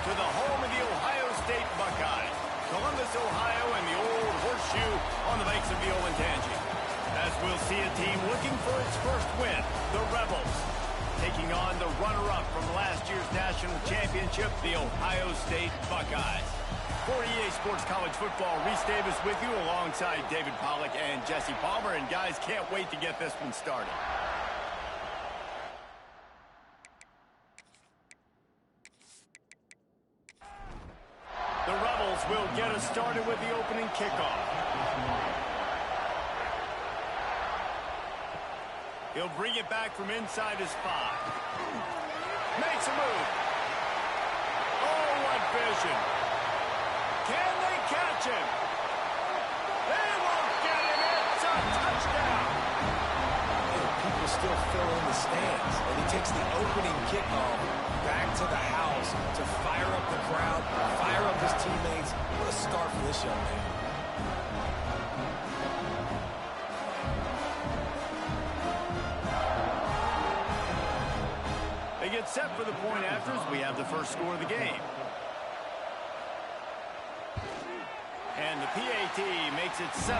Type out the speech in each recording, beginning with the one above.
to the home of the Ohio State Buckeyes, Columbus, Ohio, and the old horseshoe on the banks of the Olentangy. As we'll see a team looking for its first win, the Rebels, taking on the runner-up from last year's national championship, the Ohio State Buckeyes. For EA Sports College Football, Reese Davis with you alongside David Pollack and Jesse Palmer. And guys, can't wait to get this one started. The Rebels will get us started with the opening kickoff. He'll bring it back from inside his 5. Makes a move. Oh, what vision. Can they catch him? They won't get him. It's a touchdown. People still fill in the stands, and he takes the opening kickoff back to the house to fire up the crowd, fire up his teammates. What a start for this young man. They get set for the point afters. We have the first score of the game. And the PAT makes it 7-0.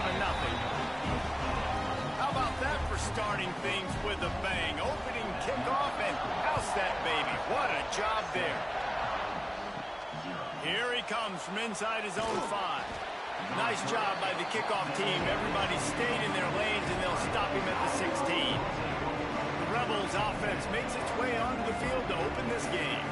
How about that for starting things with a bang? Opening kickoff and house that baby. What a job there. Here he comes from inside his own 5. Nice job by the kickoff team. Everybody stayed in their lanes, and they'll stop him at the 16. Rebels offense makes its way onto the field to open this game.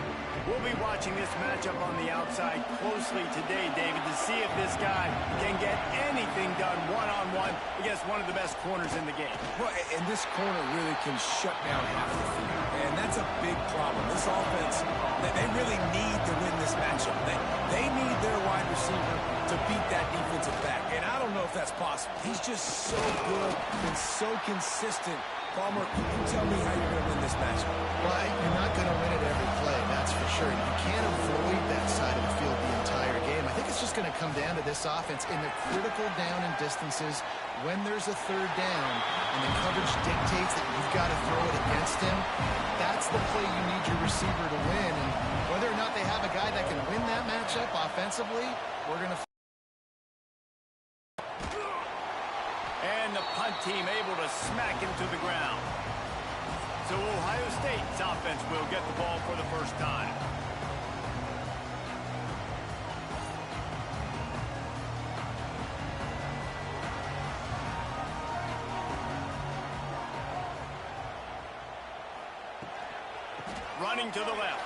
We'll be watching this matchup on the outside closely today, David, to see if this guy can get anything done one-on-one against one of the best corners in the game. Well, and this corner really can shut down half the field, and that's a big problem. This offense, they really need to win this matchup. They need their wide receiver to beat that defensive back, and I don't know if that's possible. He's just so good and so consistent. Palmer, can you tell me how you're going to win this matchup? Well, you're not going to win it every play, that's for sure. You can't avoid that side of the field the entire game. I think it's just going to come down to this offense in the critical down and distances when there's a third down and the coverage dictates that you've got to throw it against him. That's the play you need your receiver to win. And whether or not they have a guy that can win that matchup offensively, we're going to... And the punt team able to smack him to the ground. So Ohio State's offense will get the ball for the first time. Running to the left.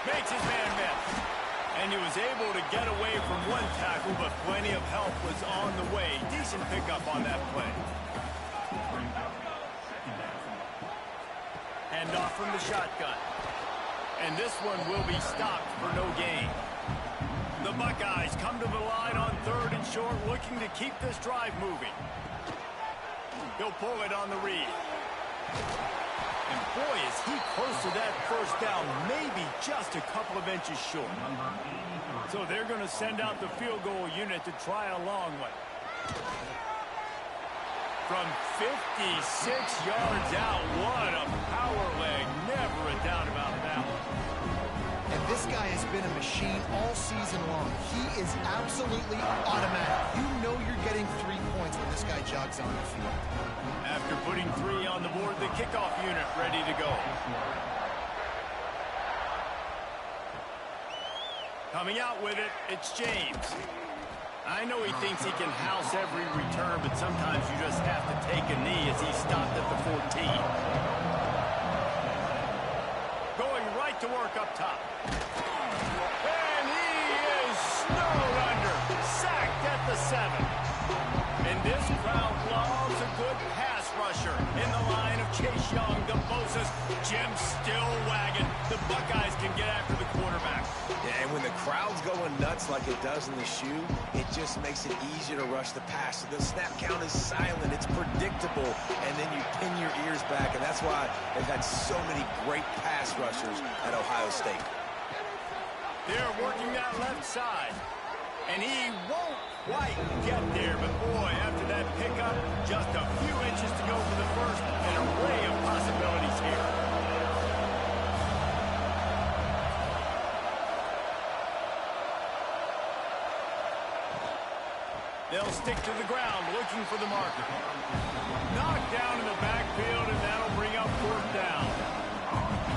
Makes his man miss. And he was able to get away from one tackle, but plenty of help was on the way. Decent pickup on that play. Hand off from the shotgun. And this one will be stopped for no gain. The Buckeyes come to the line on 3rd and short, looking to keep this drive moving. He'll pull it on the read. And boy, is he close to that first down, maybe just a couple of inches short. So they're going to send out the field goal unit to try a long one. From 56 yards out, what a power leg. Never a doubt about that one. And this guy has been a machine all season long. He is absolutely automatic. You know you're getting 3 points when this guy jogs on the field. After putting 3 on the board, the kickoff unit ready to go. Coming out with it, it's James. I know he thinks he can house every return, but sometimes you just have to take a knee as he stopped at the 14. Going right to work up top. And he is snowed under. Sacked at the 7. And this crowd loves a good pass rusher in the line of Chase Young, the Moses, Jim still wagging. The Buckeyes can get after the quarterback. Yeah, and when the crowd's going nuts like it does in the shoe, it just makes it easier to rush the pass. So the snap count is silent. It's predictable. And then you pin your ears back. And that's why they've had so many great pass rushers at Ohio State. They're working that left side. And he won't quite get there. But, boy, after that pickup, just a few inches to go for the first. An array of possibilities here. They'll stick to the ground, looking for the marker. Knocked down in the backfield, and that'll bring up 4th down.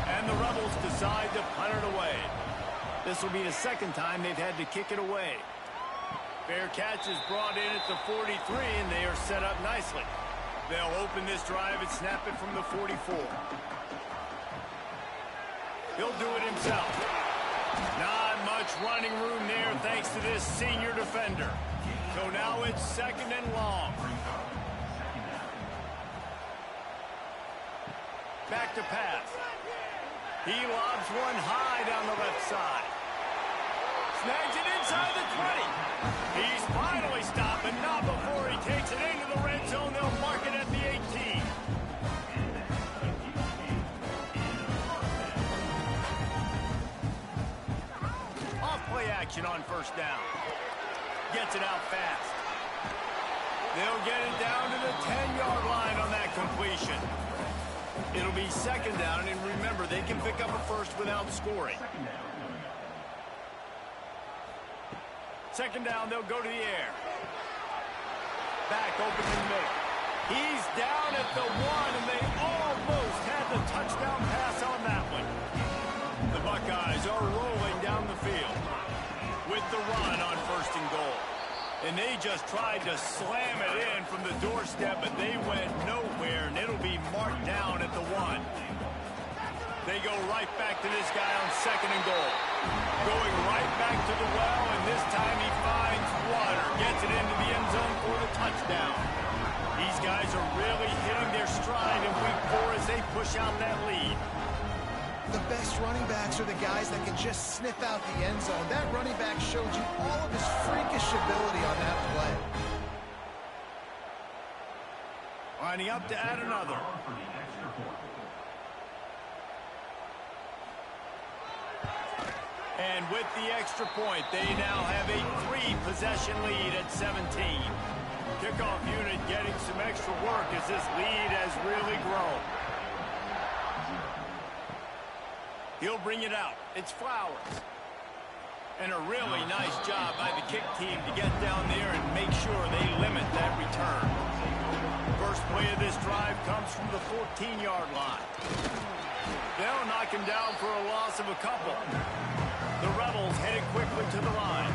And the Rebels decide to punt it away. This will be the 2nd time they've had to kick it away. Fair catch is brought in at the 43, and they are set up nicely. They'll open this drive and snap it from the 44. He'll do it himself. Not much running room there thanks to this senior defender. So now it's 2nd and long. Back to pass. He lobs one high down the left side. Snags it inside the 20. He's finally stopped, but not before he takes it into the red zone. They'll mark it at the 18. Off-play action on 1st down. Gets it out fast. They'll get it down to the 10-yard line on that completion. It'll be 2nd down, and remember, they can pick up a first without scoring. 2nd down, they'll go to the air. Back open in the middle. He's down at the 1, and they almost had the touchdown pass on that one. The Buckeyes are rolling down the field with the run on 1st and goal. And they just tried to slam it in from the doorstep, but they went nowhere, and it'll be marked down at the 1. They go right back to this guy on 2nd and goal. Going right back to the well, and this time he finds water. Gets it into the end zone for the touchdown. These guys are really hitting their stride in week 4 as they push out that lead. The best running backs are the guys that can just sniff out the end zone. That running back showed you all of his freakish ability on that play. Lining up to add another. And with the extra point, they now have a 3-possession lead at 17. Kickoff unit getting some extra work as this lead has really grown. He'll bring it out. It's Flowers. And a really nice job by the kick team to get down there and make sure they limit that return. First play of this drive comes from the 14-yard line. They'll knock him down for a loss of a couple. The Rebels headed quickly to the line.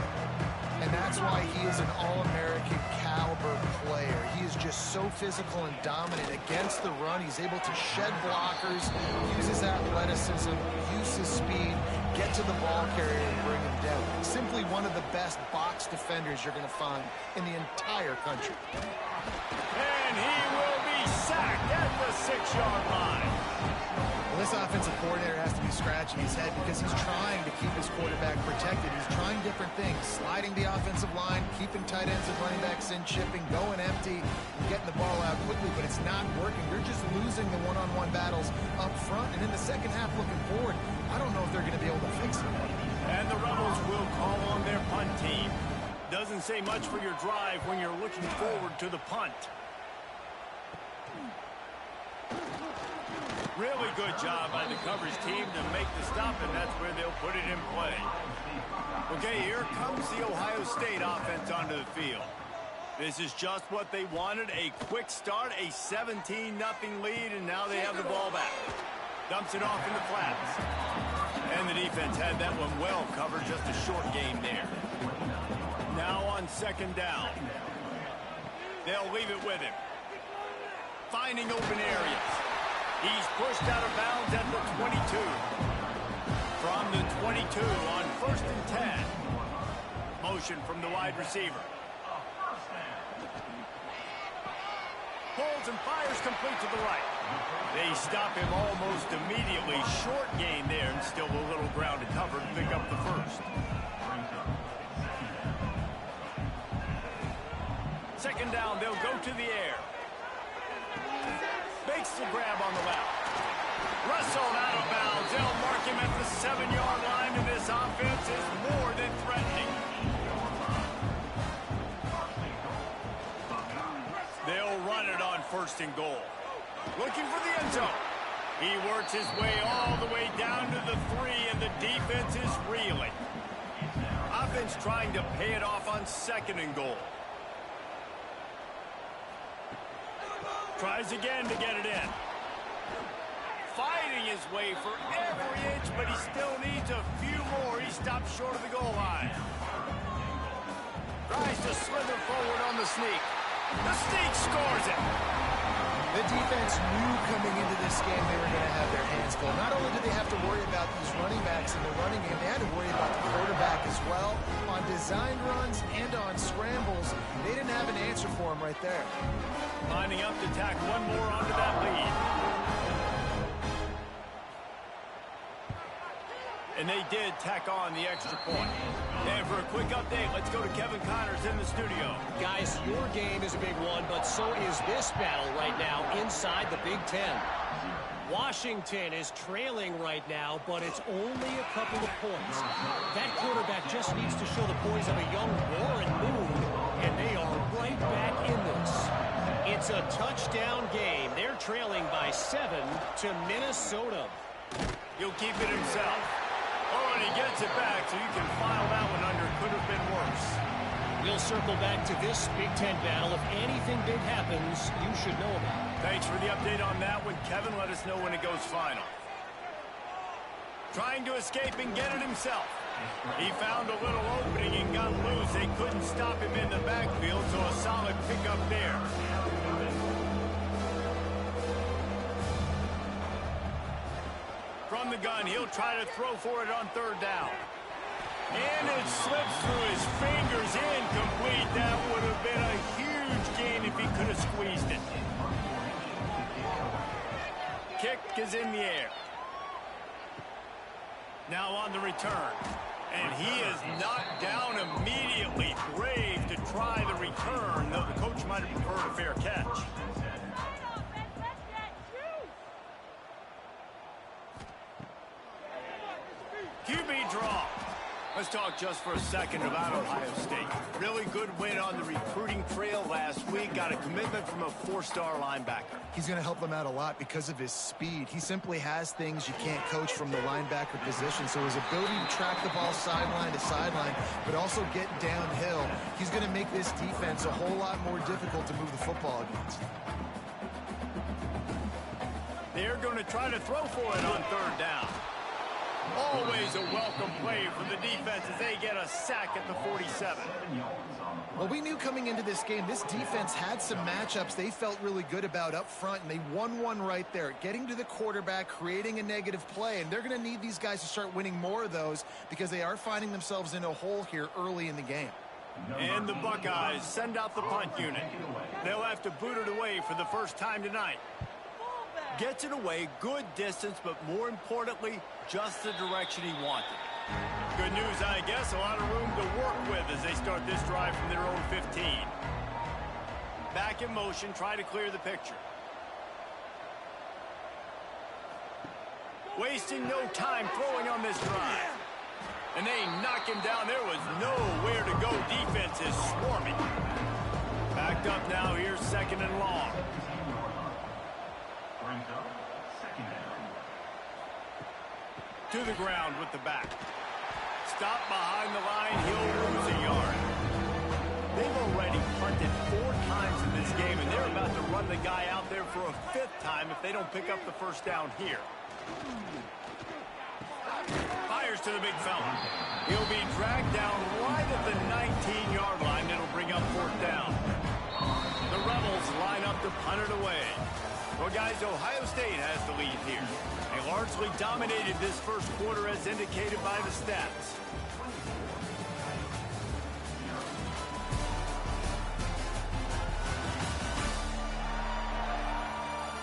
And that's why he is an All-American caliber player. He is just so physical and dominant against the run. He's able to shed blockers, use his athleticism, use his speed, get to the ball carrier and bring him down. Simply one of the best box defenders you're going to find in the entire country. And he will be sacked at the 6-yard line. Well, this offensive coordinator has to be scratching his head because he's trying to keep his quarterback protected. He's trying different things, sliding the offensive line, keeping tight ends and running backs in, chipping, going empty, and getting the ball out quickly, but it's not working. They're just losing the one-on-one battles up front, and in the second half looking forward, I don't know if they're going to be able to fix it. And the Rebels will call on their punt team. Doesn't say much for your drive when you're looking forward to the punt. Really good job by the coverage team to make the stop, and that's where they'll put it in play. Okay, here comes the Ohio State offense onto the field. This is just what they wanted, a quick start, a 17-0 lead, and now they have the ball back. Dumps it off in the flats. And the defense had that one well covered, just a short game there. Now on 2nd down. They'll leave it with him. Finding open areas. He's pushed out of bounds at the 22. From the 22 on 1st and 10. Motion from the wide receiver. Pulls and fires complete to the right. They stop him almost immediately. Short gain there, and still a little ground to cover to pick up the first. 2nd down, they'll go to the air. Makes the grab on the left. Wrestled out of bounds. They'll mark him at the 7-yard line, and this offense is more than threatening. They'll run it on 1st and goal. Looking for the end zone. He works his way all the way down to the 3, and the defense is reeling. Offense trying to pay it off on 2nd and goal. Tries again to get it in. Fighting his way for every inch, but he still needs a few more. He stops short of the goal line. Tries to slither forward on the sneak. The sneak scores it. The defense knew coming into this game they were going to have their hands full. Not only did they have to worry about these running backs in the running game, they had to worry about the quarterback as well. On design runs and on scrambles, they didn't have an answer for him right there. Lining up to tack one more onto that lead. And they did tack on the extra point. And for a quick update, let's go to Kevin Connors in the studio. Guys, your game is a big one, but so is this battle right now inside the Big Ten. Washington is trailing right now, but it's only a couple of points. That quarterback just needs to show the poise of a young Warren Moon, and they are right back in this. It's a touchdown game. They're trailing by 7 to Minnesota. He'll keep it himself. Oh, and he gets it back, so you can file that one under. Could have been worse. We'll circle back to this Big Ten battle. If anything big happens, you should know about it. Thanks for the update on that one, Kevin. Let us know when it goes final. Trying to escape and get it himself. He found a little opening and got loose. They couldn't stop him in the backfield, so a solid pickup there. From the gun, he'll try to throw for it on third down. And it slips through his fingers, incomplete. That would have been a huge gain if he could have squeezed it. Kick is in the air. Now on the return. And he is knocked down immediately. Brave to try the return, though the coach might have preferred a fair catch. QB draw. Let's talk just for a second about Ohio State. Really good win on the recruiting trail last week. Got a commitment from a 4-star linebacker. He's going to help them out a lot because of his speed. He simply has things you can't coach from the linebacker position. So his ability to track the ball sideline to sideline, but also get downhill, he's going to make this defense a whole lot more difficult to move the football against. They're going to try to throw for it on third down. Always a welcome play for the defense as they get a sack at the 47. Well, we knew coming into this game, this defense had some matchups they felt really good about up front, and they won one right there, getting to the quarterback, creating a negative play, and they're going to need these guys to start winning more of those because they are finding themselves in a hole here early in the game. And the Buckeyes send out the punt unit. They'll have to boot it away for the first time tonight. Gets it away, good distance, but more importantly, just the direction he wanted. Good news, I guess, a lot of room to work with as they start this drive from their own 15. Back in motion, try to clear the picture. Wasting no time throwing on this drive. And they knock him down. There was nowhere to go. Defense is swarming. Backed up now. Here's second and long. To the ground with the back. Stop behind the line. He'll lose a yard. They've already punted 4 times in this game, and they're about to run the guy out there for a 5th time if they don't pick up the first down here. Fires to the big fella. He'll be dragged down right at the 19-yard line. It'll bring up 4th down. The Rebels line up to punt it away. Well, guys, Ohio State has the lead here. They largely dominated this first quarter as indicated by the stats.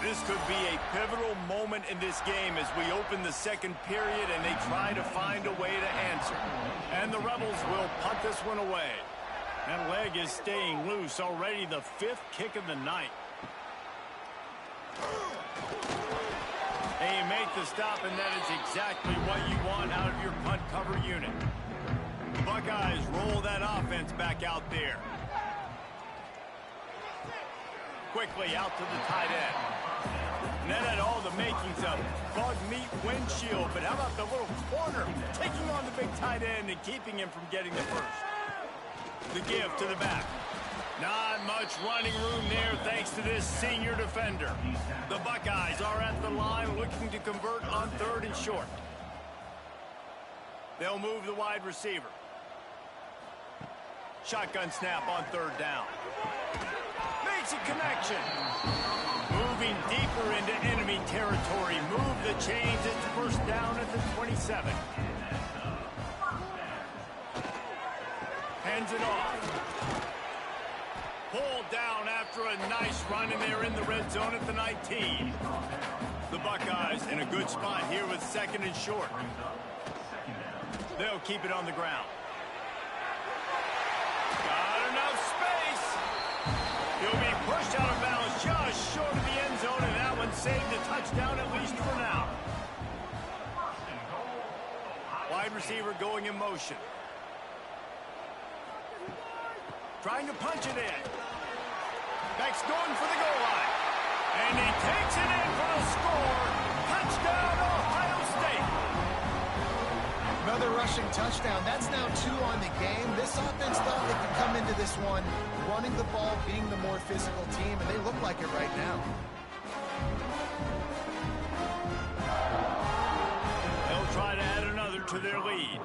This could be a pivotal moment in this game as we open the second period and they try to find a way to answer. And the Rebels will punt this one away. That leg is staying loose, already the 5th kick of the night. They make the stop, and that is exactly what you want out of your punt cover unit. The Buckeyes roll that offense back out there. Quickly out to the tight end. And that had all the makings of bug meat windshield, but how about the little corner taking on the big tight end and keeping him from getting the first? The give to the back. Not much running room there thanks to this senior defender. The Buckeyes are at the line looking to convert on 3rd and short. They'll move the wide receiver. Shotgun snap on 3rd down. Makes a connection. Moving deeper into enemy territory. Move the chains. It's 1st down at the 27. Hands it off. Pulled down after a nice run, and they're in the red zone at the 19. The Buckeyes in a good spot here with 2nd and short. They'll keep it on the ground. Got enough space. He'll be pushed out of bounds just short of the end zone, and that one saved a touchdown at least for now. Wide receiver going in motion. Trying to punch it in. Beck's going for the goal line. And he takes it in for a score. Touchdown, Ohio State. Another rushing touchdown. That's now 2 on the game. This offense thought they could come into this one running the ball, being the more physical team, and they look like it right now. They'll try to add another to their lead.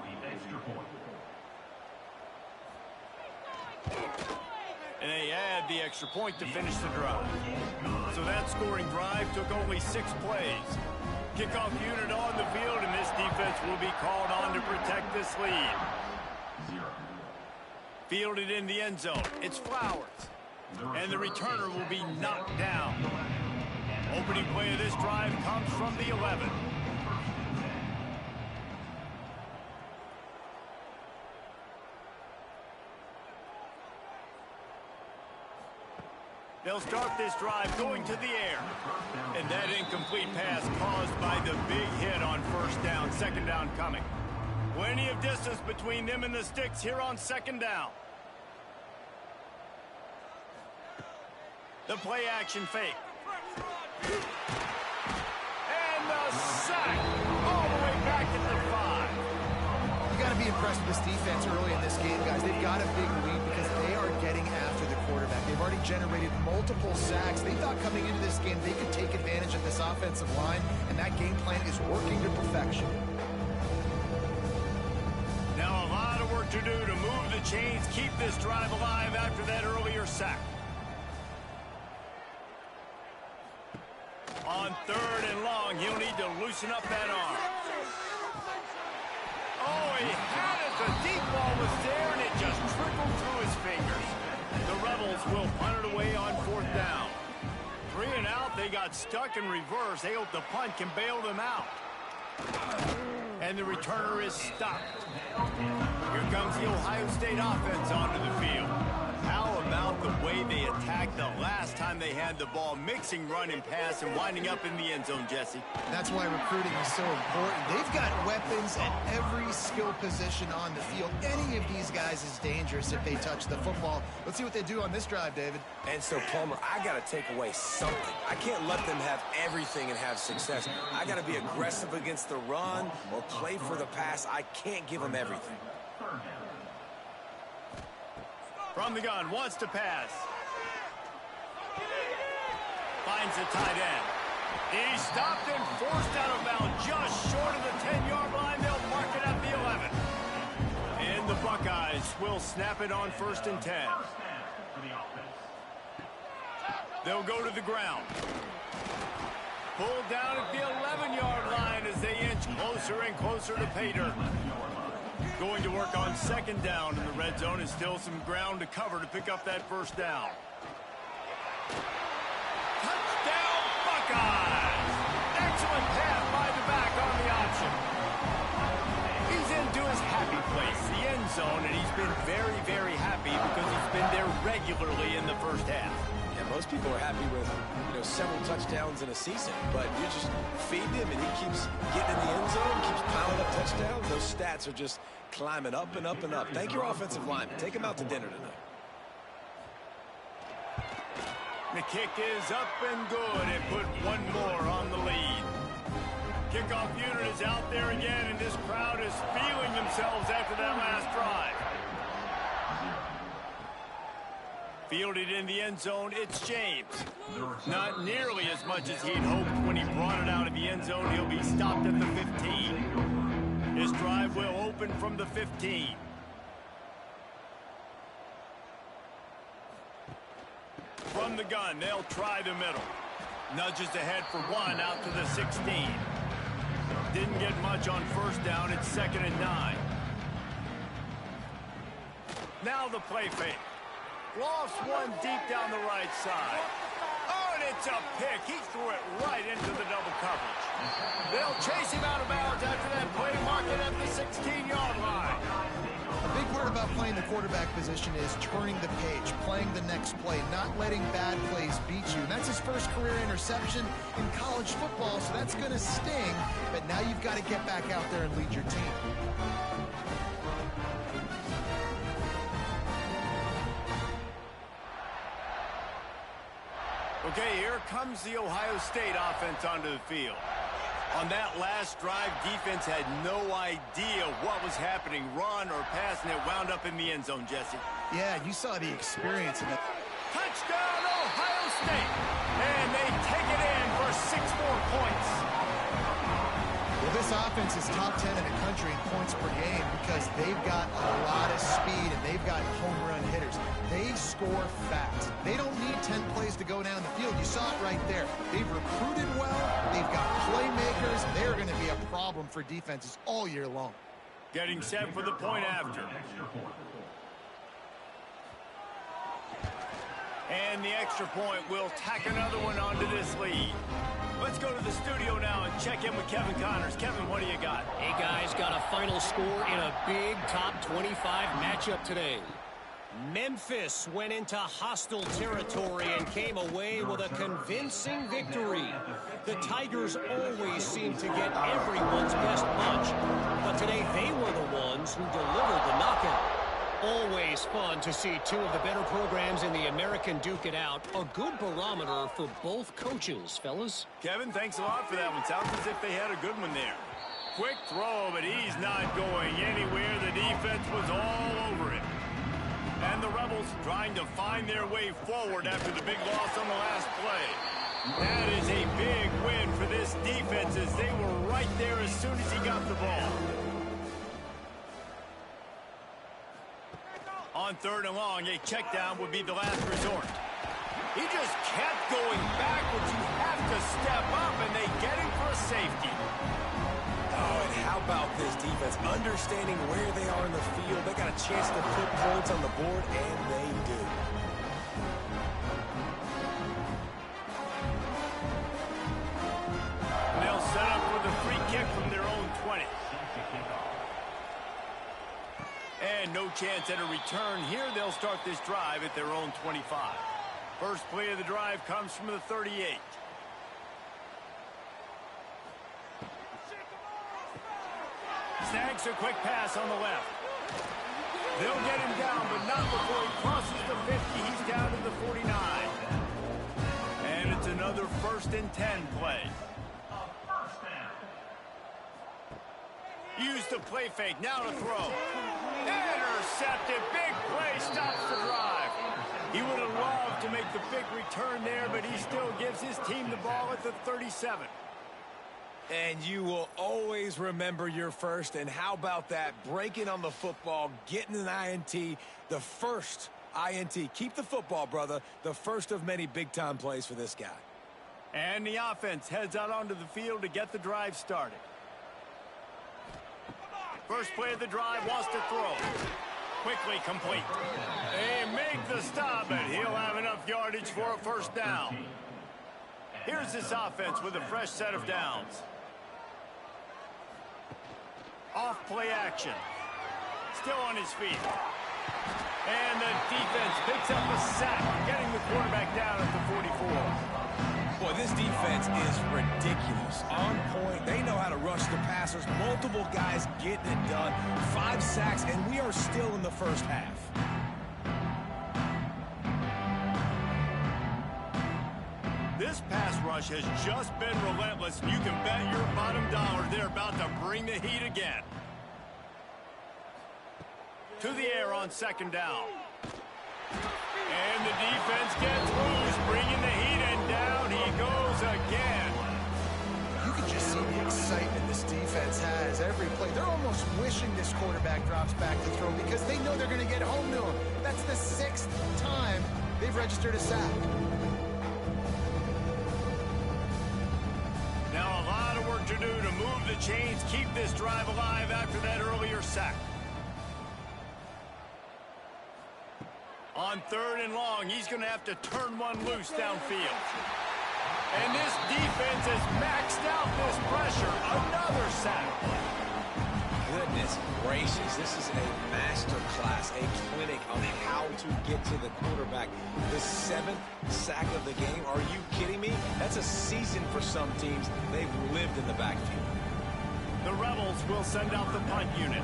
And they add the extra point to finish the drive. So that scoring drive took only 6 plays. Kickoff unit on the field, and this defense will be called on to protect this lead. Fielded in the end zone. It's Flowers. And the returner will be knocked down. Opening play of this drive comes from the 11. They'll start this drive going to the air. And that incomplete pass caused by the big hit on 1st down, 2nd down coming. Plenty of distance between them and the sticks here on 2nd down. The play action fake. And the sack all the way back at the 5. You got to be impressed with this defense early in this game, guys. They've got a big lead because they are getting after the quarterback. They've already generated multiple sacks. They thought coming into this game they could take advantage of this offensive line, and that game plan is working to perfection. Now a lot of work to do to move the chains, keep this drive alive after that earlier sack. On 3rd and long, he'll need to loosen up that arm. Oh, he had it. The deep ball was there, and it just trickled through his fingers. The Rebels will punt it away on 4th down. 3 and out, they got stuck in reverse. They hope the punt can bail them out. And the returner is stopped. Here comes the Ohio State offense onto the field. How about the way they attacked the last time they had the ball, mixing run and pass and winding up in the end zone, Jesse? That's why recruiting is so important. They've got weapons at every skill position on the field. Any of these guys is dangerous if they touch the football. Let's see what they do on this drive, David. And so, Palmer, I got to take away something. I can't let them have everything and have success. I got to be aggressive against the run or play for the pass. I can't give them everything. From the gun, wants to pass. Finds the tight end. He stopped and forced out of bounds just short of the 10-yard line. They'll mark it at the 11. And the Buckeyes will snap it on 1st and 10. They'll go to the ground. Pulled down at the 11-yard line as they inch closer and closer to pay dirt. Going to work on 2nd down in the red zone, and still some ground to cover to pick up that 1st down. Touchdown, Buckeyes! Excellent pass by the back on the option. He's into his happy place, the end zone, and he's been very, very happy because he's been there regularly in the 1st half. Yeah, most people are happy with, several touchdowns in a season, but you just feed him and he keeps getting in the end zone, keeps piling up touchdowns. Those stats are just climbing up and up and up. Thank your offensive lineman. Take him out to dinner tonight. The kick is up and good, and put one more on the lead. Kickoff unit is out there again, and this crowd is feeling themselves after that last drive. Fielded in the end zone, it's James. Not nearly as much as he'd hoped when he brought it out of the end zone. He'll be stopped at the 15. His drive will open from the 15. From the gun, they'll try the middle. Nudges ahead for one out to the 16. Didn't get much on first down. It's 2nd and 9. Now the play fake. Lofts one deep down the right side. Oh, and it's a pick. He threw it right into the double coverage. They'll chase him out of bounds after that play, mark it at the 16-yard line. A big part about playing the quarterback position is turning the page, playing the next play, not letting bad plays beat you. And that's his first career interception in college football, so that's going to sting. But now you've got to get back out there and lead your team. Okay, here comes the Ohio State offense onto the field. On that last drive, defense had no idea what was happening, run or pass, and it wound up in the end zone, Jesse. Yeah, you saw the experience in it. Touchdown, Ohio State! And they take it in for 6 more points. Well, this offense is top 10 in the country in points per game because they've got a lot of speed and they've got home run hitters. They score fast. They don't need 10 plays to go down the field. You saw it right there. They've recruited well. They've got playmakers. They're going to be a problem for defenses all year long. Getting set for the point after. And the extra point will tack another one onto this lead. Let's go to the studio now and check in with Kevin Connors. Kevin, what do you got? Hey, guys, got a final score in a big top 25 matchup today. Memphis went into hostile territory and came away with a convincing victory. The Tigers always seem to get everyone's best punch, but today they were the ones who delivered the knockout. Always fun to see two of the better programs in the American duke it out. A good barometer for both coaches, fellas. Kevin, thanks a lot for that one. Sounds as if they had a good one there. Quick throw, but he's not going anywhere. The defense was all over it. And the Rebels trying to find their way forward after the big loss on the last play. That is a big win for this defense as they were right there as soon as he got the ball. On 3rd and long, a check down would be the last resort. He just kept going backwards. You have to step up, and they get him for a safety. Oh, and how about this defense? Understanding where they are in the field. They got a chance to put points on the board, and they do. And they'll set up with a free kick from their own 20. And no chance at a return here. They'll start this drive at their own 25. First play of the drive comes from the 38. Snags a quick pass on the left. They'll get him down, but not before he crosses the 50. He's down to the 49. And it's another 1st and 10 play. Use the play fake, now to throw. Intercepted, big play, stops the drive. He would have loved to make the big return there, but he still gives his team the ball at the 37. And you will always remember your first. And how about that? Breaking on the football, getting an INT, the first INT. Keep the football, brother. The first of many big-time plays for this guy. And the offense heads out onto the field to get the drive started. First play of the drive, wants to throw. Quickly complete. They make the stop, and he'll have enough yardage for a 1st down. Here's this offense with a fresh set of downs. Off play action. Still on his feet. And the defense picks up a sack, getting the quarterback down at the 44. Boy, this defense is ridiculous. On point. They know how to rush the passers. Multiple guys getting it done. 5 sacks, and we are still in the first half. This pass rush has just been relentless. You can bet your bottom dollar they're about to bring the heat again. To the air on 2nd down. And the defense gets loose, bringing the heat, and down he goes again. You can just see the excitement this defense has every play. They're almost wishing this quarterback drops back to throw because they know they're going to get home to him. That's the 6th time they've registered a sack. Now a lot of work to do to move the chains, keep this drive alive after that earlier sack. On 3rd and long, he's going to have to turn one loose downfield. And this defense has maxed out this pressure. Another sack. Goodness gracious, this is a master class, a clinic on how to get to the quarterback. The 7th sack of the game, are you kidding me? That's a season for some teams. They've lived in the backfield. The Rebels will send out the punt unit.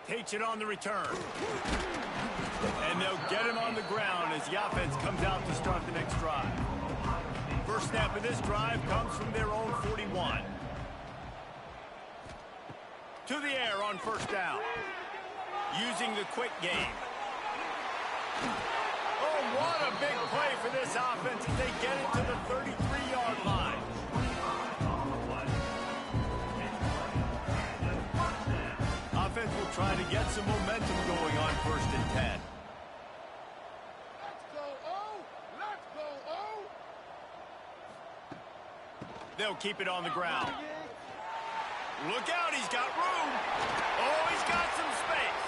Takes it on the return. And they'll get him on the ground as the offense comes out to start the next drive. First snap of this drive comes from their own 41. To the air on 1st down. Using the quick game. Oh, what a big play for this offense as they get it to the 33-yard line. Offense will try to get some momentum going on 1st and 10. Let's go, O! Let's go, O! They'll keep it on the ground. Look out, he's got room. Oh, he's got some space.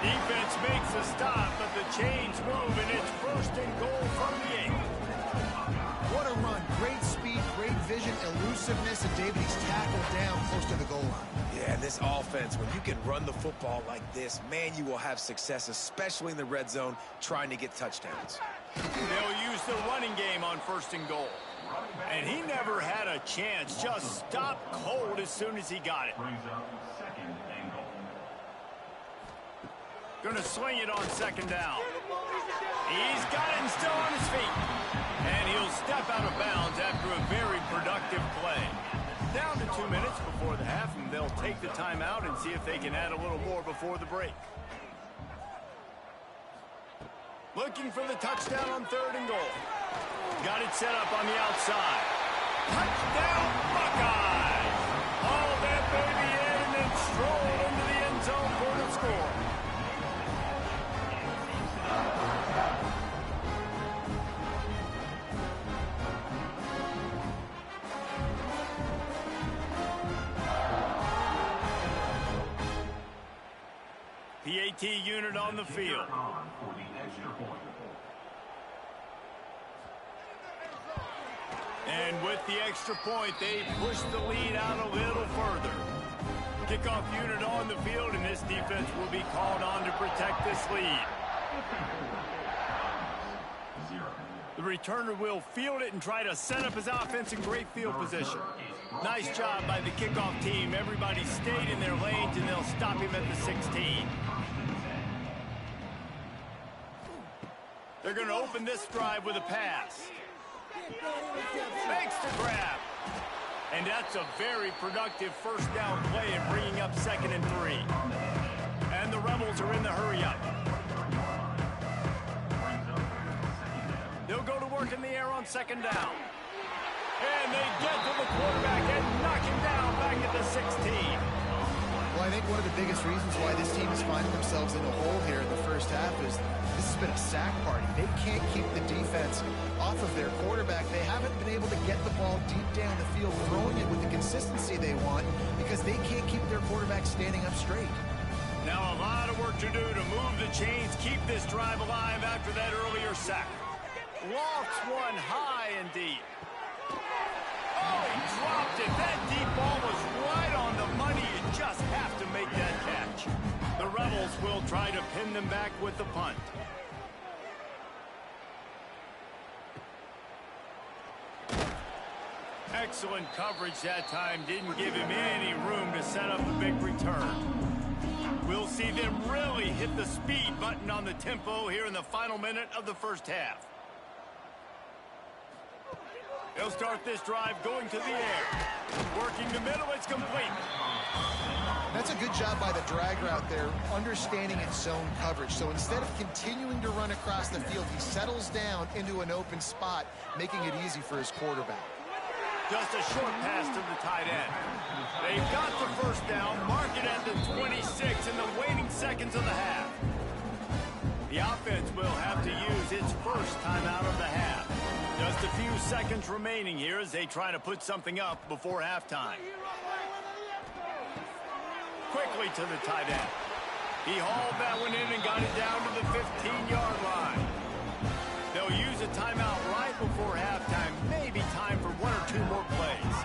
Defense makes a stop, but the chains move, and it's 1st and goal from the 8. What a run. Great speed, great vision, elusiveness, and David, he's tackled down close to the goal line. Yeah, this offense, when you can run the football like this, man, you will have success, especially in the red zone, trying to get touchdowns. They'll use the running game on 1st and goal. And he never had a chance, just stopped cold as soon as he got it. Gonna swing it on 2nd down. He's got it and still on his feet. And he'll step out of bounds after a very productive play. Down to 2 minutes before the half, and they'll take the timeout and see if they can add a little more before the break. Looking for the touchdown on 3rd and goal. Got it set up on the outside. Touchdown, Buckeyes! Haul that baby in and then stroll into the end zone for the score. PAT unit on the field. And with the extra point, they push the lead out a little further. Kickoff unit on the field, and this defense will be called on to protect this lead. The returner will field it and try to set up his offense in great field position. Nice job by the kickoff team. Everybody stayed in their lanes, and they'll stop him at the 16. They're going to open this drive with a pass. Makes the grab. And that's a very productive 1st down play in bringing up 2nd and 3. And the Rebels are in the hurry-up. They'll go to work in the air on 2nd down. And they get to the quarterback and knock him down back at the 16. Well, I think one of the biggest reasons why this team is finding themselves in a hole here in the 1st half is this has been a sack party. They can't keep the defense off of their quarterback. They haven't been able to get the ball deep down the field, throwing it with the consistency they want because they can't keep their quarterback standing up straight. Now a lot of work to do to move the chains, keep this drive alive after that earlier sack. Lofts one high and deep. Oh, he dropped it. That deep ball was right on the money. You just have to make that catch. The Rebels will try to pin them back with the punt. Excellent coverage that time. Didn't give him any room to set up a big return. We'll see them really hit the speed button on the tempo here in the final minute of the 1st half. They'll start this drive going to the air. Working the middle, it's complete. That's a good job by the drag route there, understanding its zone coverage. So instead of continuing to run across the field, he settles down into an open spot, making it easy for his quarterback. Just a short pass to the tight end. They've got the first down, mark it at the 26 in the waning seconds of the half. The offense will have to use its first timeout of the half. Just a few seconds remaining here as they try to put something up before halftime. Quickly to the tight end. He hauled that one in and got it down to the 15-yard line. They'll use a timeout right before halftime. Maybe time for one or two more plays.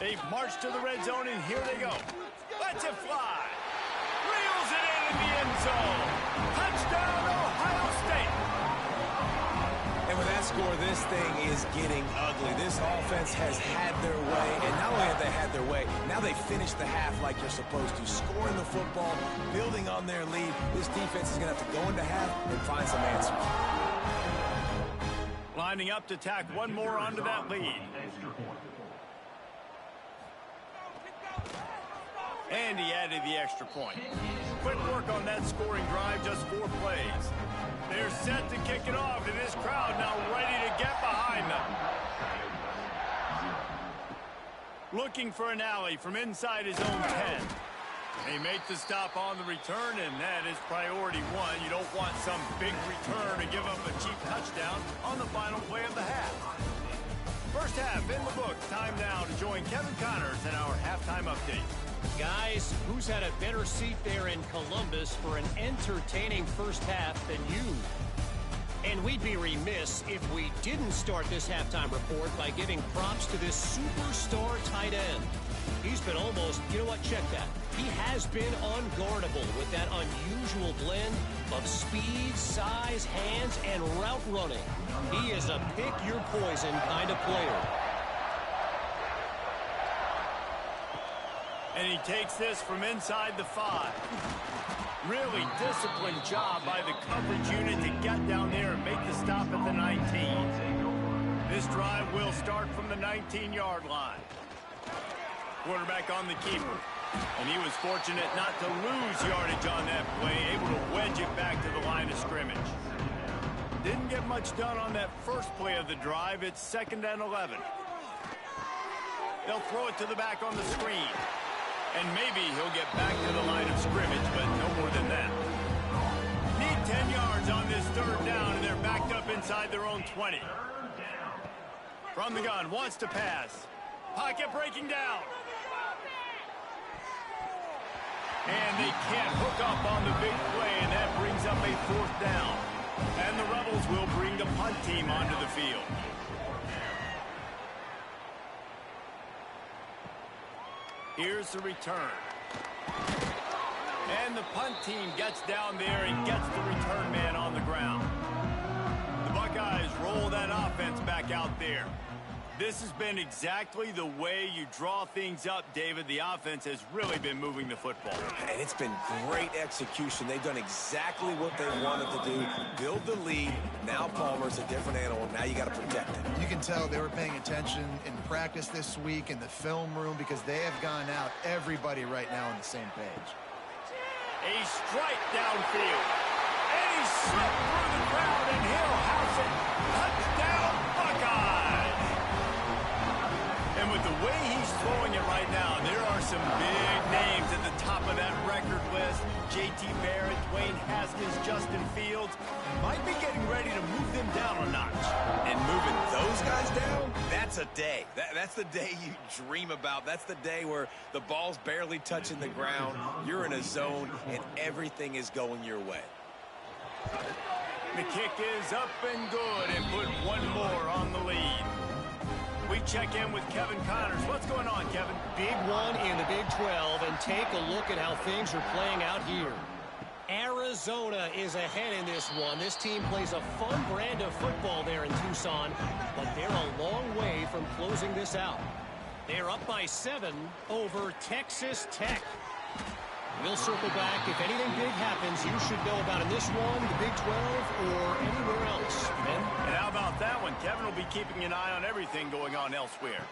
They've marched to the red zone, and here they go. Let's it fly. Reels it in the end zone. Touchdown, Ohio State. And with that score, this thing is getting ugly. This offense has had their way, and not only have they had their way, now they finish the half like you're supposed to, scoring the football, building on their lead. This defense is going to have to go into half and find some answers. Lining up to tack one more onto that lead. And he added the extra point. Quick work on that scoring drive, just 4 plays. They're set to kick it off, and this crowd now ready to get behind them. Looking for an alley from inside his own 10. They make the stop on the return, and that is priority 1. You don't want some big return to give up a cheap touchdown on the final play of the half. First half in the book. Time now to join Kevin Connors in our halftime update. Guys, who's had a better seat there in Columbus for an entertaining first half than you? And we'd be remiss if we didn't start this halftime report by giving props to this superstar tight end. He's been almost, you know what, check that. He has been unguardable with that unusual blend of speed, size, hands, and route running. He is a pick-your-poison kind of player. And he takes this from inside the 5. Really disciplined job by the coverage unit to get down there and make the stop at the 19. This drive will start from the 19-yard line. Quarterback on the keeper. And he was fortunate not to lose yardage on that play, able to wedge it back to the line of scrimmage. Didn't get much done on that first play of the drive. It's 2nd and 11. They'll throw it to the back on the screen. And maybe he'll get back to the line of scrimmage, but no more than that. Need 10 yards on this 3rd down, and they're backed up inside their own 20. From the gun, wants to pass. Pocket breaking down. And they can't hook up on the big play, and that brings up a 4th down. And the Rebels will bring the punt team onto the field. Here's the return. And the punt team gets down there and gets the return man on the ground. The Buckeyes roll that offense back out there. This has been exactly the way you draw things up, David. The offense has really been moving the football. And it's been great execution. They've done exactly what they wanted to do. Build the lead. Now Palmer's a different animal. Now you got to protect it. You can tell they were paying attention in practice this week in the film room because they have gone out, everybody right now on the same page. A strike downfield. And he slipped through the crowd, and he'll house it. Touchdown, Buckeyes! And with the way he's throwing it right now, there are some big names at the top of that record list. J.T. Barrett, Dwayne Haskins, Justin Fields might be getting ready to move them down a notch. And moving those guys down, that's a day. That's the day you dream about. That's the day where the ball's barely touching the ground. You're in a zone, and everything is going your way. The kick is up and good, and put one more on the lead. We check in with Kevin Connors. What's going on, Kevin? Big one in the Big 12, and take a look at how things are playing out here. Arizona is ahead in this one. This team plays a fun brand of football there in Tucson, but they're a long way from closing this out. They're up by 7 over Texas Tech. We'll circle back. If anything big happens, you should know about in this one, the Big 12, or anywhere else. Ben? And how about that one? Kevin will be keeping an eye on everything going on elsewhere.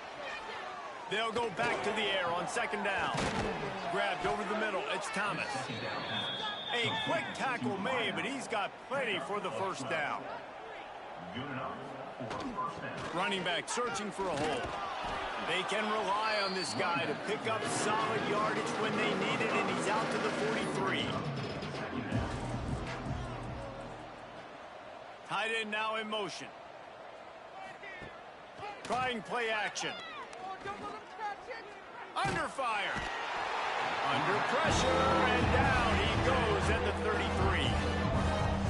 They'll go back to the air on second down. Grabbed over the middle. It's Thomas. A quick tackle made, but he's got plenty for the first down. Running back searching for a hole. They can rely on this guy to pick up solid yardage when they need it, and he's out to the 43. Tight end now in motion. Trying play action. Under fire. Under pressure, and down he goes at the 33.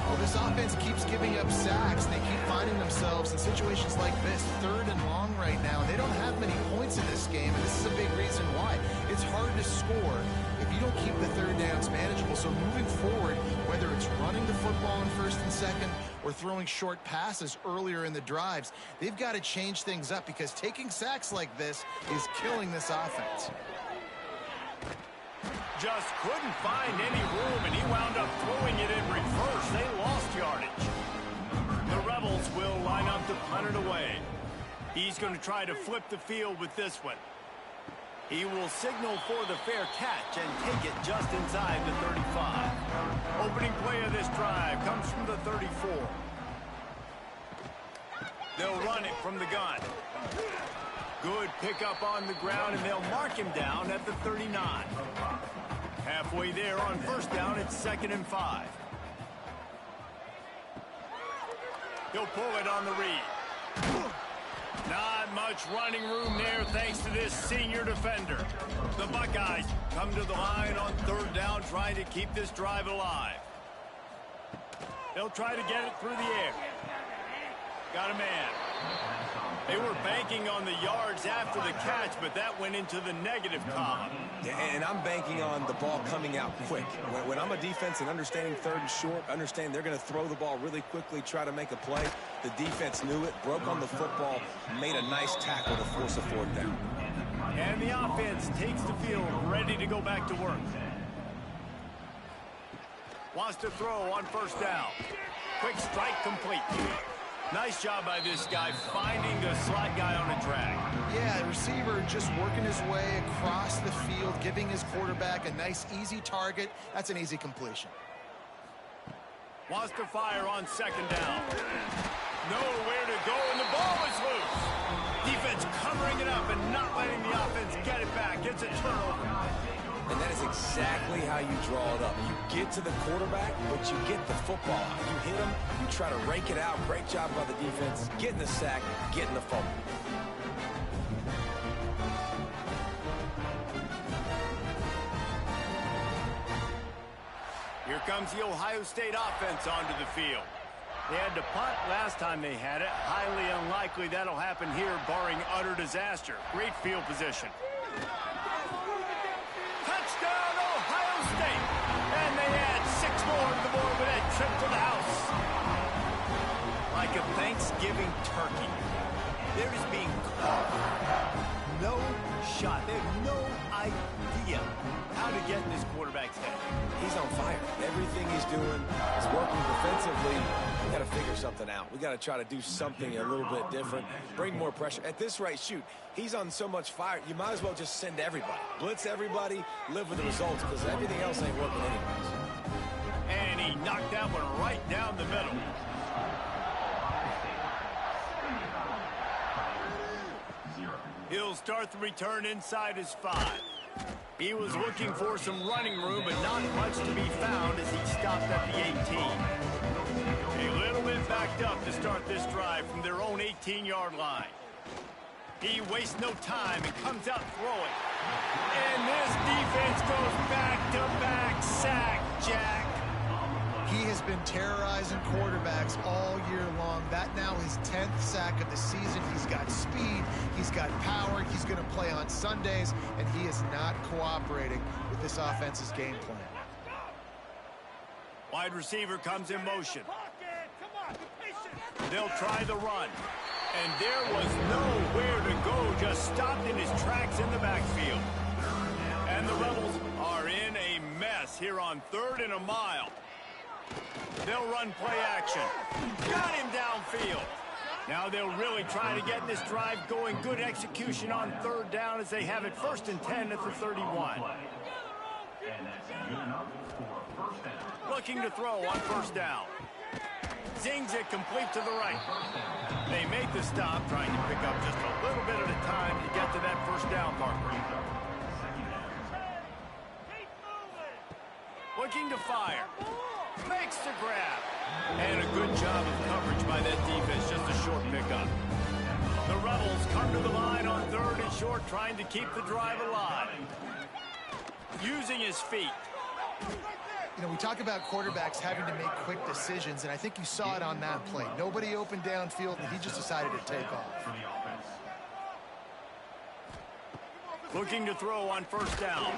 Well, this offense keeps giving up sacks. They keep finding themselves in situations like this, 3rd and long right now. They don't have many points in this game, and this is a big reason why. It's hard to score if you don't keep the 3rd downs manageable. So moving forward, whether it's running the football in 1st and 2nd or throwing short passes earlier in the drives, they've got to change things up because taking sacks like this is killing this offense. Just couldn't find any room, and he wound up throwing it in reverse. They lost yardage. The Rebels will line up to punt it away. He's going to try to flip the field with this one. He will signal for the fair catch and take it just inside the 35. Opening play of this drive comes from the 34. They'll run it from the gun. Good pickup on the ground, and they'll mark him down at the 39. Halfway there on first down, it's 2nd and 5. He'll pull it on the read. Not much running room there thanks to this senior defender. The Buckeyes come to the line on 3rd down, trying to keep this drive alive. They'll try to get it through the air. Got a man. They were banking on the yards after the catch, but that went into the negative column. And I'm banking on the ball coming out quick. When I'm a defense and understanding 3rd and short, understand they're going to throw the ball really quickly, try to make a play. The defense knew it, broke on the football, made a nice tackle to force a 4th down. And the offense takes the field, ready to go back to work. Wants to throw on first down. Quick strike complete. Nice job by this guy finding the slot guy on a drag. Yeah, the receiver just working his way across the field, giving his quarterback a nice, easy target. That's an easy completion. Wants to fire on 2nd down. Nowhere to go, and the ball is loose. Defense covering it up and not letting the offense get it back. It's a turnover. And that is exactly how you draw it up. You get to the quarterback, but you get the football out. You hit him, you try to rake it out. Great job by the defense, getting the sack, getting the fumble. Here comes the Ohio State offense onto the field. They had to punt last time they had it. Highly unlikely that'll happen here, barring utter disaster. Great field position. Touchdown, Ohio State! And they add 6 more to the board with that trip to the house. Like a Thanksgiving turkey. They're just being caught. No shot. They have no idea how to get in this quarterback's head. He's on fire. Everything he's doing is working defensively. We got to figure something out. We got to try to do something a little bit different. Bring more pressure. At this rate, shoot, he's on so much fire, you might as well just send everybody. Blitz everybody, live with the results, because everything else ain't working anyways. And he knocked that one right down the middle. He'll start the return inside his 5. He was looking for some running room, but not much to be found as he stopped at the 18. A little bit backed up to start this drive from their own 18-yard line. He wastes no time and comes out throwing. And this defense goes back-to-back sack, Jack. He has been terrorizing quarterbacks all year long. That now his 10th sack of the season. He's got speed. He's got power. He's going to play on Sundays, and he is not cooperating with this offense's game plan. Wide receiver comes in motion. They'll try the run. And there was nowhere to go, just stopped in his tracks in the backfield. And the Rebels are in a mess. here on 3rd and a mile. They'll run play action. Got him downfield. Now they'll really try to get this drive going. Good execution on 3rd down as they have it 1st and 10 at the 31. Looking to throw on 1st down. Zings it complete to the right. They make the stop, trying to pick up just a little bit at a time to get to that 1st down marker. Looking to fire. Makes the grab. And a good job of coverage by that defense. Just a short pickup. The Rebels come to the line on 3rd and short, trying to keep the drive alive. Using his feet. You know, we talk about quarterbacks having to make quick decisions, and I think you saw it on that play. Nobody opened downfield, and he just decided to take off. Looking to throw on 1st down.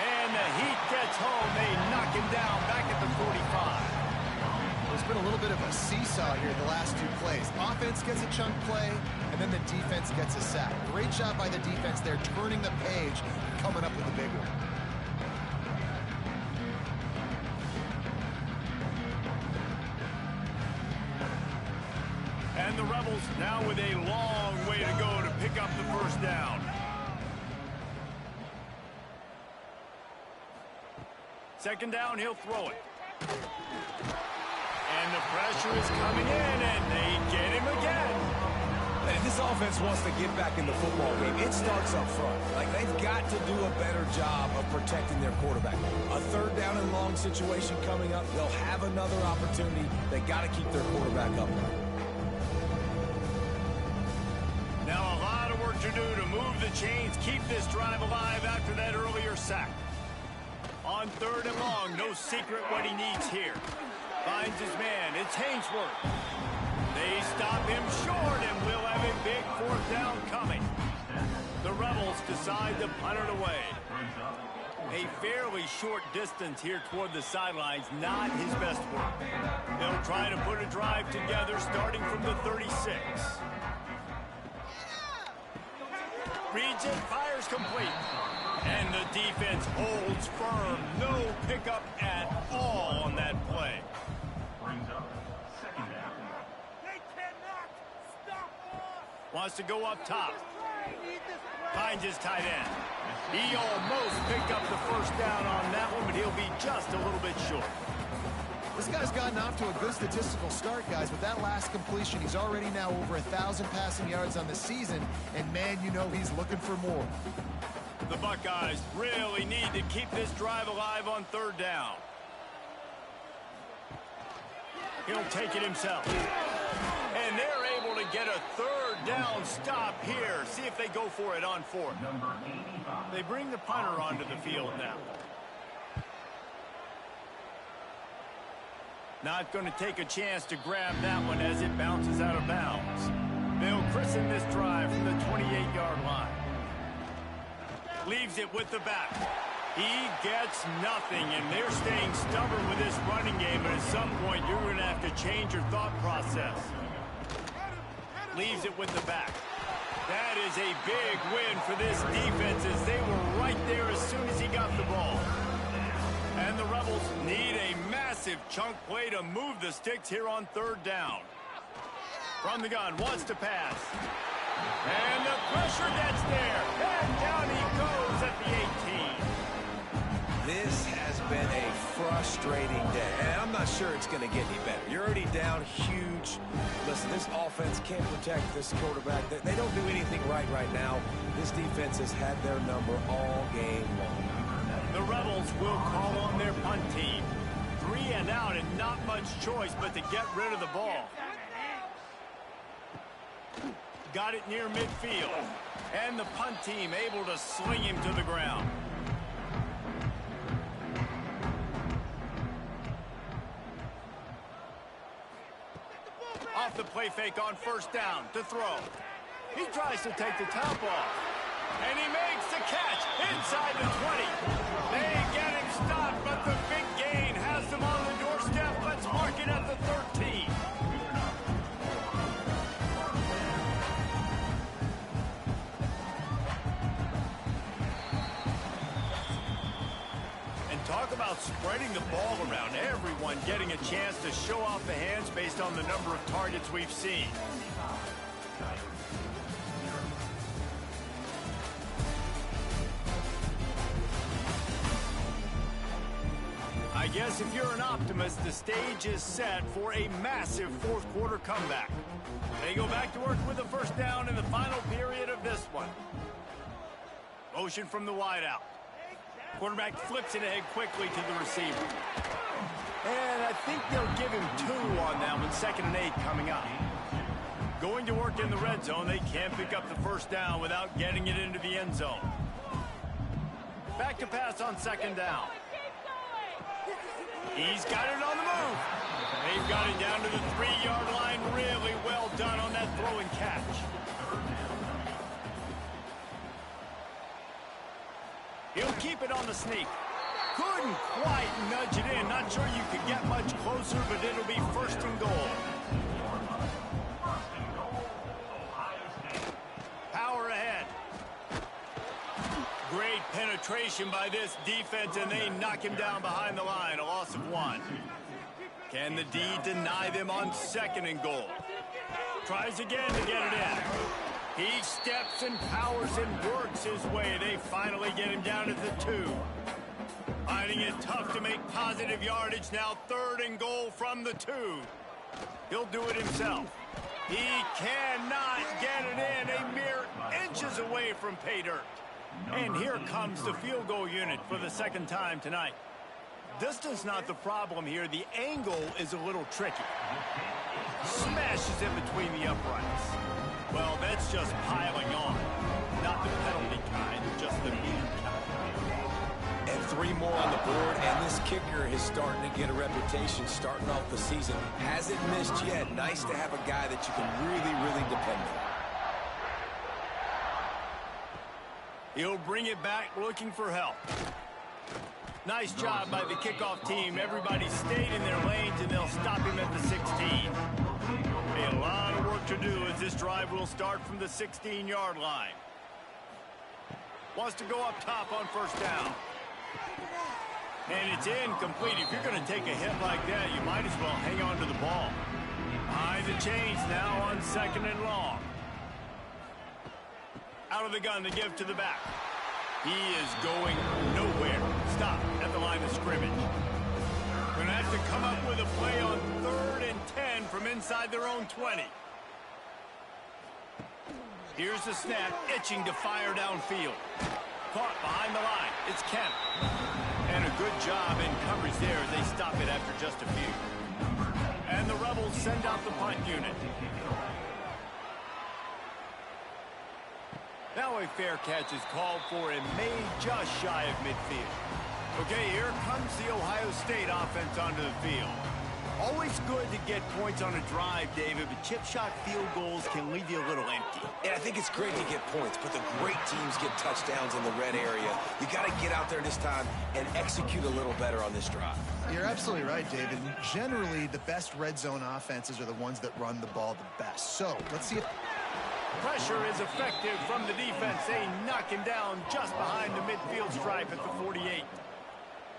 And the heat gets home. They knock him down back at the 45. There's been a little bit of a seesaw here the last 2 plays. Offense gets a chunk play, and then the defense gets a sack. Great job by the defense there, turning the page, coming up with a big one. And the Rebels now with a long way to go to pick up the 1st down. Second down, he'll throw it. And the pressure is coming in, and they get him again. And this offense wants to get back in the football game. It starts up front. Like, they've got to do a better job of protecting their quarterback. A 3rd down and long situation coming up. They'll have another opportunity. They got to keep their quarterback upright. Now a lot of work to do to move the chains, keep this drive alive after that earlier sack. On 3rd and long, no secret what he needs here. Finds his man, it's Hainsworth. They stop him short, and we'll have a big 4th down coming. The Rebels decide to punt it away. A fairly short distance here toward the sidelines, not his best work. They'll try to put a drive together starting from the 36. Reads it, fires complete. And the defense holds firm. No pickup at all on that play. Wants to go up top. Finds his tight end. He almost picked up the 1st down on that one, but he'll be just a little bit short. This guy's gotten off to a good statistical start, guys. With that last completion, he's already now over 1,000 passing yards on the season, and man, you know he's looking for more. The Buckeyes really need to keep this drive alive on 3rd down. He'll take it himself. And they're able to get a 3rd down stop here. See if they go for it on 4th. They bring the punter onto the field now. Not going to take a chance to grab that one as it bounces out of bounds. They'll christen this drive from the 28-yard line. Leaves it with the back. He gets nothing, and they're staying stubborn with this running game, but at some point you're going to have to change your thought process. Leaves it with the back. That is a big win for this defense as they were right there as soon as he got the ball. And the Rebels need a massive chunk play to move the sticks here on 3rd down. From the gun, wants to pass. And the pressure gets there. And down he goes at the 18. This has been a frustrating day, and I'm not sure it's going to get any better. You're already down huge. Listen, this offense can't protect this quarterback. They don't do anything right now. This defense has had their number all game long. The Rebels will call on their punt team. 3 and out and not much choice but to get rid of the ball. Got it near midfield. And the punt team able to sling him to the ground. Off the play fake on 1st down to throw. He tries to take the top off. And he makes the catch inside the 20. They get him stopped, but the big gain has them on the doorstep. Let's mark it at the 13. Talk about spreading the ball around. Everyone getting a chance to show off the hands based on the number of targets we've seen. I guess if you're an optimist, the stage is set for a massive fourth quarter comeback. They go back to work with a first down in the final period of this one. Motion from the wideout. Quarterback flips it ahead quickly to the receiver. And I think they'll give him 2 on that one, 2nd and 8 coming up. Going to work in the red zone, they can't pick up the first down without getting it into the end zone. Back to pass on 2nd down. He's got it on the move. They've got it down to the 3-yard line. Really well done on that throw and catch. He'll keep it on the sneak. Couldn't quite nudge it in. Not sure you could get much closer, but it'll be 1st and goal. Power ahead. Great penetration by this defense, and they knock him down behind the line. A loss of 1. Can the D deny them on 2nd and goal? Tries again to get it in. He steps and powers and works his way. They finally get him down to the 2. Finding it tough to make positive yardage. Now 3rd and goal from the 2. He'll do it himself. He cannot get it in. A mere inches away from pay dirt. And here comes the field goal unit for the 2nd time tonight. Distance not the problem here. The angle is a little tricky. Smashes in between the uprights. Well, that's just piling on. Not the penalty kind, just the mean kind. And 3 more on the board, and this kicker is starting to get a reputation starting off the season. Hasn't missed yet. Nice to have a guy that you can really depend on. He'll bring it back looking for help. Nice job by the kickoff team. Everybody stayed in their lanes, and they'll stop him at the 16. A lot of work to do as this drive will start from the 16-yard line. Wants to go up top on 1st down. And it's incomplete. If you're going to take a hit like that, you might as well hang on to the ball. Behind the chains now on 2nd and long. Out of the gun to give to the back. He is going nowhere. Stop at the line of scrimmage. Going to have to come up with a play on 3rd and 10 from inside their own 20. Here's the snap, itching to fire downfield. Caught behind the line. It's Kemp. And a good job in coverage there as they stop it after just a few. And the Rebels send out the punt unit. Now a fair catch is called for and made just shy of midfield. Okay, here comes the Ohio State offense onto the field. Always good to get points on a drive, David, but chip shot field goals can leave you a little empty. And I think it's great to get points, but the great teams get touchdowns in the red area. You got to get out there this time and execute a little better on this drive. You're absolutely right, David. Generally, the best red zone offenses are the ones that run the ball the best. So, let's see if... Pressure is effective from the defense. They knock him down just behind the midfield stripe at the 48.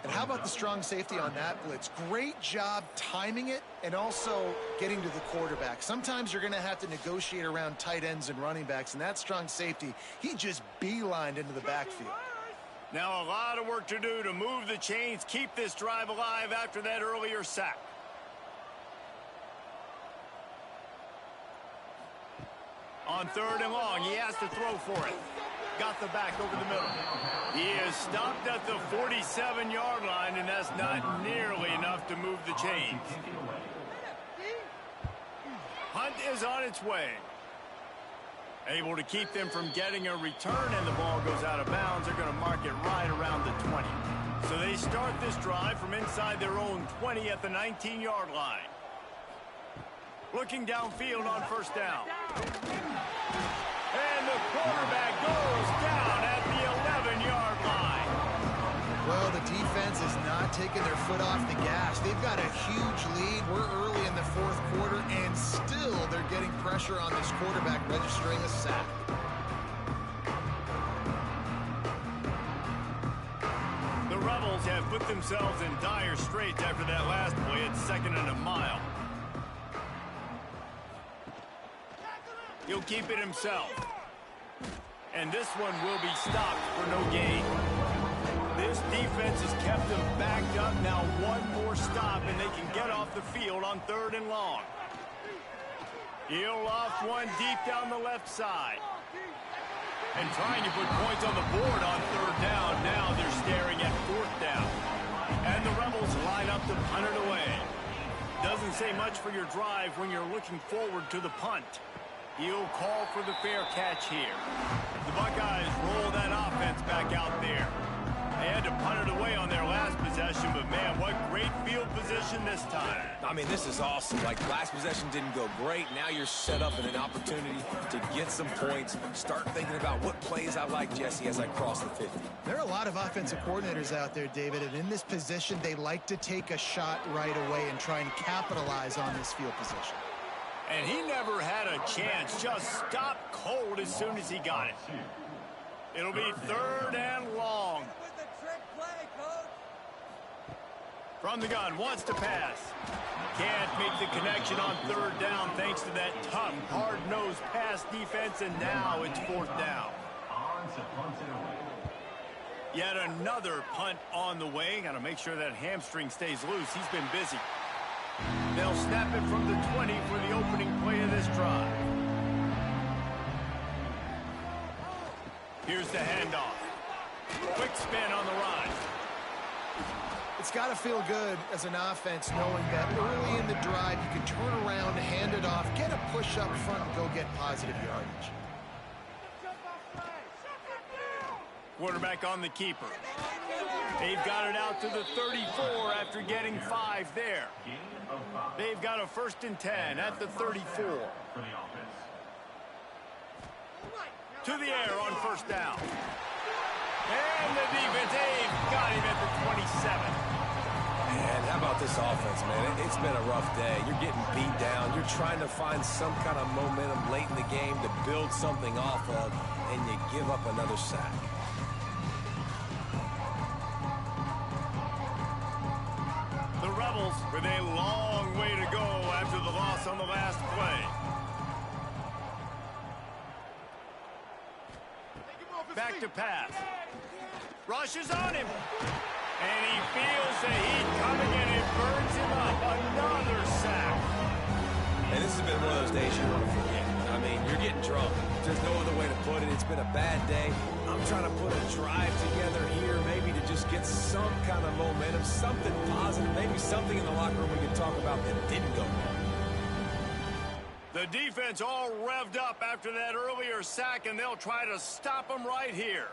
And how about the strong safety on that blitz? Great job timing it and also getting to the quarterback. Sometimes you're going to have to negotiate around tight ends and running backs, and that strong safety, he just beelined into the backfield. Now a lot of work to do to move the chains, keep this drive alive after that earlier sack. On 3rd and long, he has to throw for it. Got the back over the middle. He is stopped at the 47-yard line, and that's not nearly enough to move the chains. Hunt is on its way. Able to keep them from getting a return, and the ball goes out of bounds. They're going to mark it right around the 20. So they start this drive from inside their own 20 at the 19-yard line. Looking downfield on 1st down. And the quarterback goes down at the 11-yard line. Well, the defense is not taking their foot off the gas. They've got a huge lead. We're early in the 4th quarter, and still they're getting pressure on this quarterback, registering a sack. The Rebels have put themselves in dire straits after that last play at 2nd and a mile. He'll keep it himself. And this one will be stopped for no gain. This defense has kept them backed up. Now one more stop, and they can get off the field on 3rd and long. He'll loft one deep down the left side. And trying to put points on the board on 3rd down. Now they're staring at 4th down. And the Rebels line up to punt it away. Doesn't say much for your drive when you're looking forward to the punt. He'll call for the fair catch here. The Buckeyes roll that offense back out there. They had to punt it away on their last possession, but man, what great field position this time. I mean, this is awesome. Like, last possession didn't go great. Now you're set up in an opportunity to get some points. Start thinking about what plays I like, Jesse, as I cross the 50. There are a lot of offensive coordinators out there, David, and in this position, they like to take a shot right away and try and capitalize on this field position. And he never had a chance. Just stopped cold as soon as he got it. It'll be 3rd and long. From the gun, wants to pass. Can't make the connection on 3rd down thanks to that tough, hard-nosed pass defense, and now it's 4th down. Yet another punt on the way. Got to make sure that hamstring stays loose. He's been busy. They'll snap it from the 20 for the opening play of this drive. Here's the handoff. Quick spin on the run. It's got to feel good as an offense knowing that early in the drive you can turn around, hand it off, get a push up front, and go get positive yardage. Quarterback on the keeper. They've got it out to the 34 after getting 5 there. They've got a 1st and 10 at the 34. To the air on 1st down. And the defense, they've got him at the 27. Man, how about this offense, man? It's been a rough day. You're getting beat down. You're trying to find some kind of momentum late in the game to build something off of, and you give up another sack. The Rebels with a long way to go after the loss on the last play. Back to pass. Rushes on him. And he feels the heat coming and it burns him up. Another sack. And this has been one of those days you want to forget. I mean, you're getting drunk. There's no other way to put it. It's been a bad day. I'm trying to put a drive together here, maybe to just get some kind of momentum, something positive, maybe something in the locker room we can talk about that didn't go well. The defense all revved up after that earlier sack, and they'll try to stop them right here.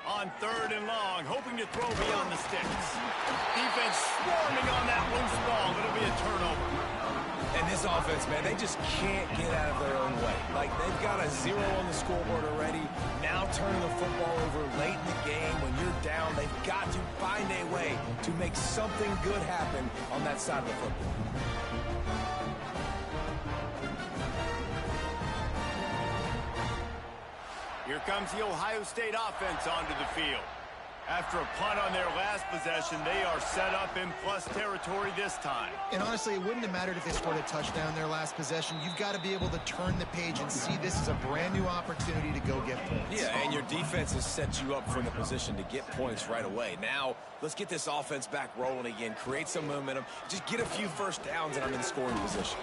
On 3rd and long, hoping to throw beyond the sticks. Defense swarming on that loose ball. It'll be a turnover. And this offense, man, they just can't get out of their own way. Like, they've got a 0 on the scoreboard already. Now turning the football over late in the game when you're down. They've got to find a way to make something good happen on that side of the football. Here comes the Ohio State offense onto the field. After a punt on their last possession, they are set up in plus territory this time. And honestly, it wouldn't have mattered if they scored a touchdown their last possession. You've got to be able to turn the page and see this as a brand new opportunity to go get points. Yeah, and your defense has set you up for the position to get points right away. Now, let's get this offense back rolling again, create some momentum, just get a few first downs, and I'm in scoring position.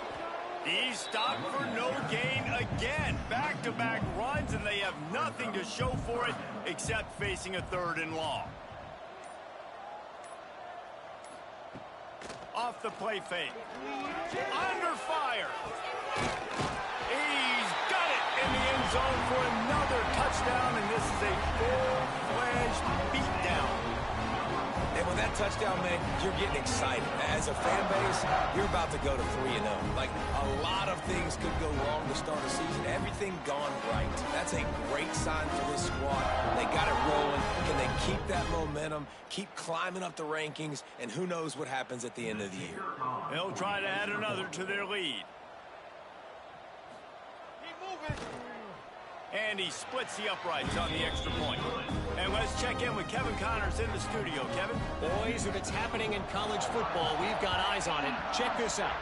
He's stopped for no gain again. Back-to-back runs, and they have nothing to show for it except facing a 3rd and long. Off the play fake. Under fire. He's got it in the end zone for another touchdown, and this is a full-fledged beatdown. And with that touchdown, man, you're getting excited. As a fan base, you're about to go to 3-0. Like, a lot of things could go wrong to start a season. Everything gone right. That's a great sign for this squad. They got it rolling. Can they keep that momentum, keep climbing up the rankings, and who knows what happens at the end of the year. They'll try to add another to their lead. Keep moving. And he splits the uprights on the extra point. And let's Let's check in with Kevin Connors in the studio. Kevin? Boys, if it's happening in college football, we've got eyes on it. Check this out.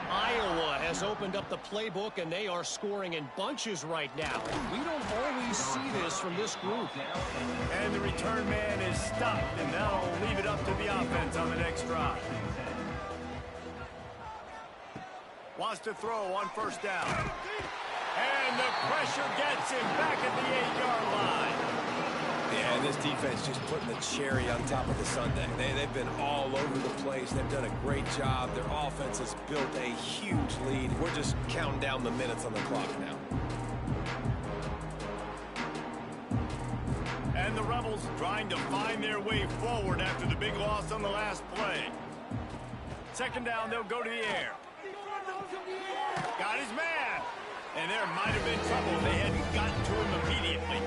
Iowa has opened up the playbook, and they are scoring in bunches right now. We don't always see this from this group. And the return man is stopped, and now leave it up to the offense on the next drive. Wants to throw on first down. And the pressure gets him back at the 8-yard line. Yeah, and this defense just putting the cherry on top of the sundae. They've been all over the place. They've done a great job. Their offense has built a huge lead. We're just counting down the minutes on the clock now. And the Rebels trying to find their way forward after the big loss on the last play. Second down, they'll go to the air. Got his man. And there might have been trouble if they hadn't gotten to him immediately.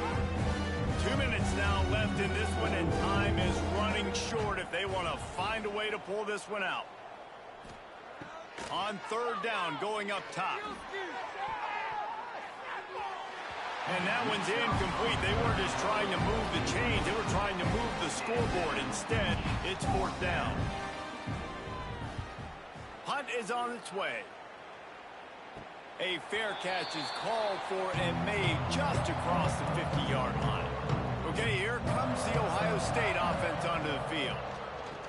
2 minutes now left in this one, and time is running short if they want to find a way to pull this one out. On third down, going up top. And that one's incomplete. They weren't just trying to move the chains. They were trying to move the scoreboard. Instead, it's fourth down. Punt is on its way. A fair catch is called for and made just across the 50-yard line. Okay, here comes the Ohio State offense onto the field.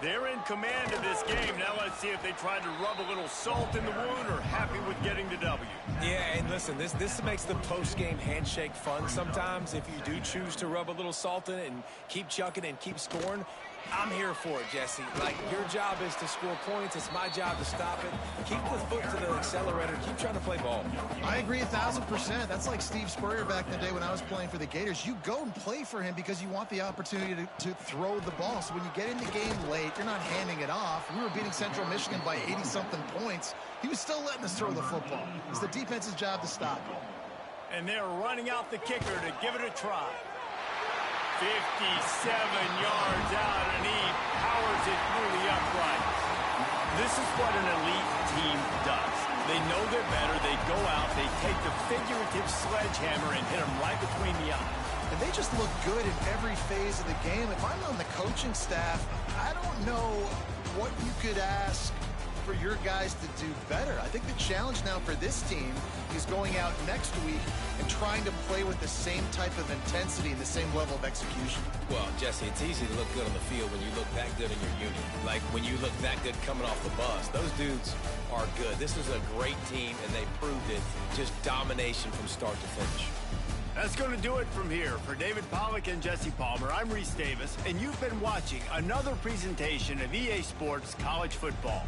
They're in command of this game. Now let's see if they try to rub a little salt in the wound or happy with getting the W. Yeah, and listen, this makes the post-game handshake fun sometimes. If you do choose to rub a little salt in it and keep chucking and keep scoring, I'm here for it, Jesse. Like, your job is to score points. It's my job to stop it. Keep the foot to the accelerator. Keep trying to play ball. I agree 1,000%. That's like Steve Spurrier back in the day when I was playing for the Gators. You go and play for him because you want the opportunity to throw the ball. So when you get in the game late, you're not handing it off. We were beating Central Michigan by 80-something points. He was still letting us throw the football. It's the defense's job to stop it. And they're running out the kicker to give it a try. 57 yards out, and he powers it through the uprights. This is what an elite team does. They know they're better. They go out, they take the figurative sledgehammer and hit them right between the eyes. And they just look good in every phase of the game. If I'm on the coaching staff, I don't know what you could ask for your guys to do better. I think the challenge now for this team is going out next week and trying to play with the same type of intensity and the same level of execution. Well, Jesse, it's easy to look good on the field when you look that good in your unit. Like when you look that good coming off the bus. Those dudes are good. This is a great team, and they proved it. Just domination from start to finish. That's going to do it from here. For David Pollack and Jesse Palmer, I'm Reese Davis, and you've been watching another presentation of EA Sports College Football.